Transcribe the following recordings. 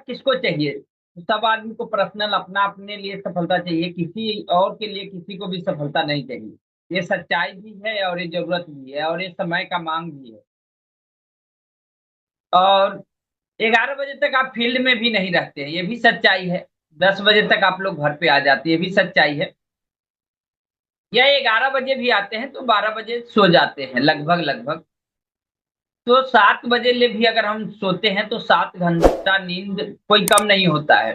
किसको चाहिए? सब आदमी को पर्सनल अपना अपने लिए सफलता चाहिए, किसी और के लिए किसी को भी सफलता नहीं चाहिए। ये सच्चाई भी है और ये जरूरत भी है और ये समय का मांग भी है। और 11 बजे तक आप फील्ड में भी नहीं रहते हैं, ये भी सच्चाई है। 10 बजे तक आप लोग घर पे आ जाते हैं, ये भी सच्चाई है। या 11 बजे भी आते हैं तो 12 बजे सो जाते हैं लगभग लगभग। तो 7 बजे ले भी अगर हम सोते हैं तो 7 घंटा नींद कोई कम नहीं होता है।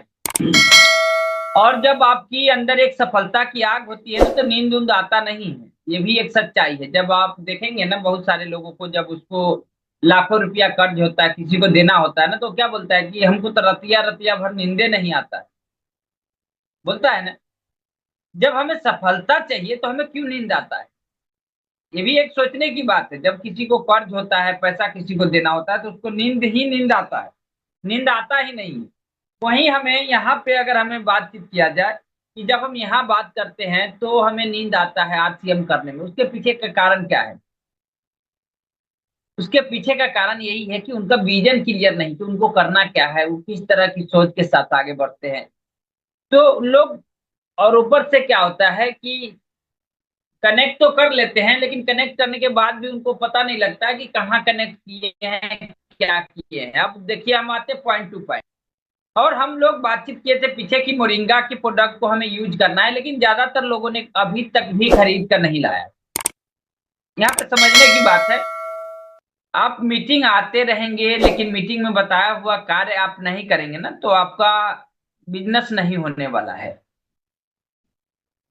और जब आपकी अंदर एक सफलता की आग होती है ना तो नींद उंद आता नहीं है, ये भी एक सच्चाई है। जब आप देखेंगे ना बहुत सारे लोगों को, जब उसको लाखों रुपया कर्ज होता है, किसी को देना होता है ना, तो क्या बोलता है कि हमको तो रतिया रतिया भर नींदे नहीं आता है, बोलता है ना। जब हमें सफलता चाहिए तो हमें क्यों नींद आता है? ये भी एक सोचने की बात है। जब किसी को कर्ज होता है, पैसा किसी को देना होता है, तो उसको नींद ही नींद आता है, नींद आता ही नहीं है। वहीं हमें यहाँ पे अगर हमें बातचीत किया जाए कि जब हम यहाँ बात करते हैं तो हमें नींद आता है आरसीएम करने में, उसके पीछे का कारण क्या है? उसके पीछे का कारण यही है कि उनका विजन क्लियर नहीं, कि उनको करना क्या है, वो किस तरह की सोच के साथ आगे बढ़ते हैं। तो लोग, और ऊपर से क्या होता है कि कनेक्ट तो कर लेते हैं, लेकिन कनेक्ट करने के बाद भी उनको पता नहीं लगता है कि कहाँ कनेक्ट किए हैं, क्या किए हैं। अब देखिए, हम आते पॉइंट टू पॉइंट। और हम लोग बातचीत किए थे पीछे कि मोरिंगा के प्रोडक्ट को हमें यूज करना है, लेकिन ज्यादातर लोगों ने अभी तक भी खरीद कर नहीं लाया। यहाँ पे समझने की बात है, आप मीटिंग आते रहेंगे लेकिन मीटिंग में बताया हुआ कार्य आप नहीं करेंगे ना, तो आपका बिजनेस नहीं होने वाला है।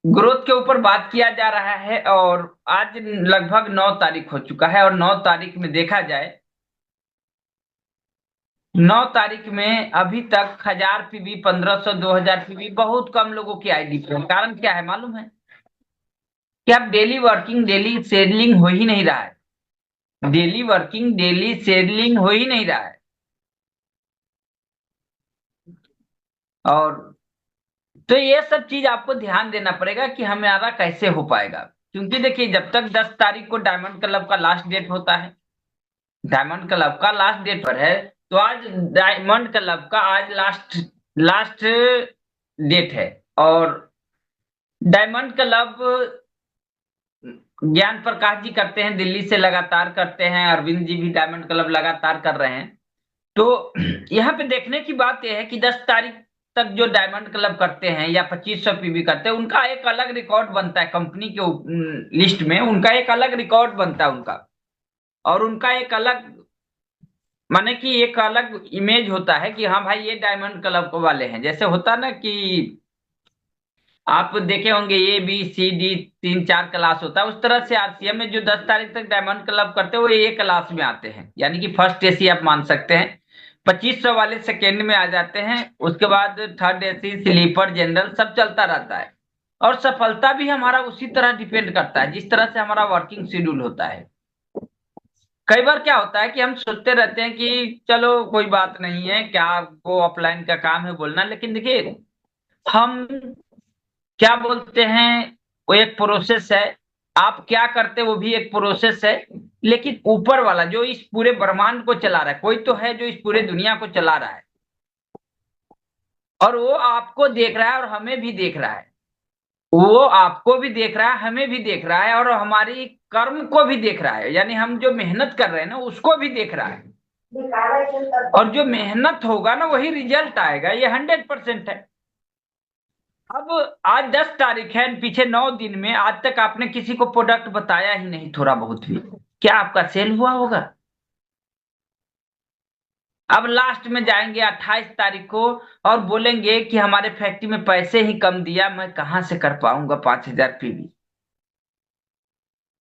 ग्रोथ के ऊपर बात किया जा रहा है और आज लगभग 9 तारीख हो चुका है, और 9 तारीख में देखा जाए, 9 तारीख में अभी तक 1000 पीवी, 1500, 2000 पीवी बहुत कम लोगों की आईडी पे है। कारण क्या है मालूम है? कि अब डेली वर्किंग, डेली सेडलिंग हो ही नहीं रहा है। डेली वर्किंग, डेली सेडलिंग हो ही नहीं रहा है। और तो ये सब चीज आपको ध्यान देना पड़ेगा कि हमारा कैसे हो पाएगा। क्योंकि देखिए, जब तक 10 तारीख को डायमंड क्लब का लास्ट डेट होता है, डायमंड क्लब का लास्ट डेट पर है, तो आज डायमंड क्लब का आज लास्ट लास्ट डेट है। और डायमंड क्लब ज्ञान प्रकाश जी करते हैं, दिल्ली से लगातार करते हैं, अरविंद जी भी डायमंड क्लब लगातार कर रहे हैं। तो यहाँ पे देखने की बात यह है कि 10 तारीख तक जो डायमंड क्लब करते हैं या 2500 पीवी करते हैं, उनका एक अलग रिकॉर्ड बनता है कंपनी के लिस्ट में, उनका एक अलग रिकॉर्ड बनता है उनका। और उनका एक अलग, माने कि एक अलग इमेज होता है कि हाँ भाई ये डायमंड क्लब वाले हैं। जैसे होता ना कि आप देखे होंगे ABCD 3 4 क्लास होता है, उस तरह से आरसीएम में जो 10 तारीख तक डायमंड क्लब करते हैं वो A क्लास में आते हैं, यानी कि फर्स्ट एसी आप मान सकते हैं। 2500 वाले सेकेंड में आ जाते हैं, उसके बाद थर्ड एसी, स्लीपर, जनरल सब चलता रहता है। और सफलता भी हमारा उसी तरह डिपेंड करता है जिस तरह से हमारा वर्किंग शेड्यूल होता है। कई बार क्या होता है कि हम सोचते रहते हैं कि चलो कोई बात नहीं है, क्या वो ऑफलाइन का काम है बोलना, लेकिन देखिए, हम क्या बोलते हैं, वो एक प्रोसेस है। आप क्या करते वो भी एक प्रोसेस है। लेकिन ऊपर वाला जो इस पूरे ब्रह्मांड को चला रहा है, कोई तो है जो इस पूरे दुनिया को चला रहा है, और वो आपको देख रहा है और हमें भी देख रहा है। वो आपको भी देख रहा है, हमें भी देख रहा है, और हमारी कर्म को भी देख रहा है, यानी हम जो मेहनत कर रहे हैं ना उसको भी देख रहा है। और जो मेहनत होगा ना वही रिजल्ट आएगा, ये 100% है। अब आज 10 तारीख है, पीछे 9 दिन में आज तक आपने किसी को प्रोडक्ट बताया ही नहीं, थोड़ा बहुत भी। क्या आपका सेल हुआ होगा? अब लास्ट में जाएंगे 28 तारीख को और बोलेंगे कि हमारे फैक्ट्री में पैसे ही कम दिया, मैं कहां से कर पाऊंगा 5000 पीवी।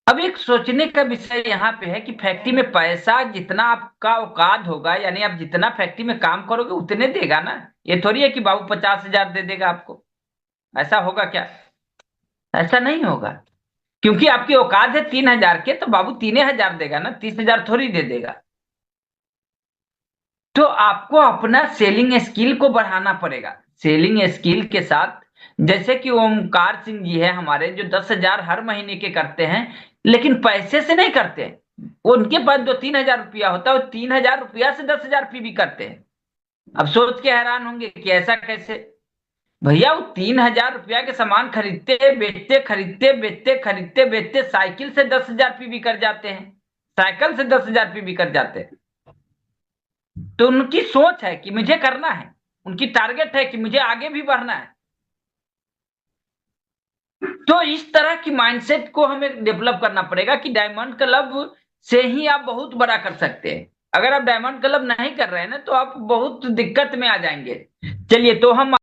अब एक सोचने का विषय यहाँ पे है कि फैक्ट्री में पैसा जितना आपका औकात होगा, यानी आप जितना फैक्ट्री में काम करोगे उतने देगा ना। ये थोड़ी है कि बाबू 50,000 दे देगा आपको। ऐसा होगा क्या? ऐसा नहीं होगा। क्योंकि आपकी औकात है 3,000 के, तो बाबू 3,000 देगा ना, 30,000 थोड़ी दे देगा। तो आपको अपना सेलिंग स्किल को बढ़ाना पड़ेगा। सेलिंग स्किल के साथ, जैसे कि ओमकार सिंह जी है हमारे, जो 10,000 हर महीने के करते हैं, लेकिन पैसे से नहीं करते। उनके पास जो 3,000 रुपया होता है, वो 3,000 रुपया से 10,000 पीवी करते हैं। अब सोच के हैरान होंगे कि ऐसा कैसे। भैया वो 3,000 रुपया के सामान खरीदते बेचते, खरीदते बेचते, खरीदते बेचते, साइकिल से 10,000 पी भी कर जाते हैं, साइकिल से 10,000 पी भी कर जाते हैं। तो उनकी सोच है कि मुझे करना है, उनकी टारगेट है कि मुझे आगे भी बढ़ना है। तो इस तरह की माइंडसेट को हमें डेवलप करना पड़ेगा कि डायमंड क्लब से ही आप बहुत बड़ा कर सकते हैं। अगर आप डायमंड क्लब नहीं कर रहे हैं ना, तो आप बहुत दिक्कत में आ जाएंगे। चलिए, तो हम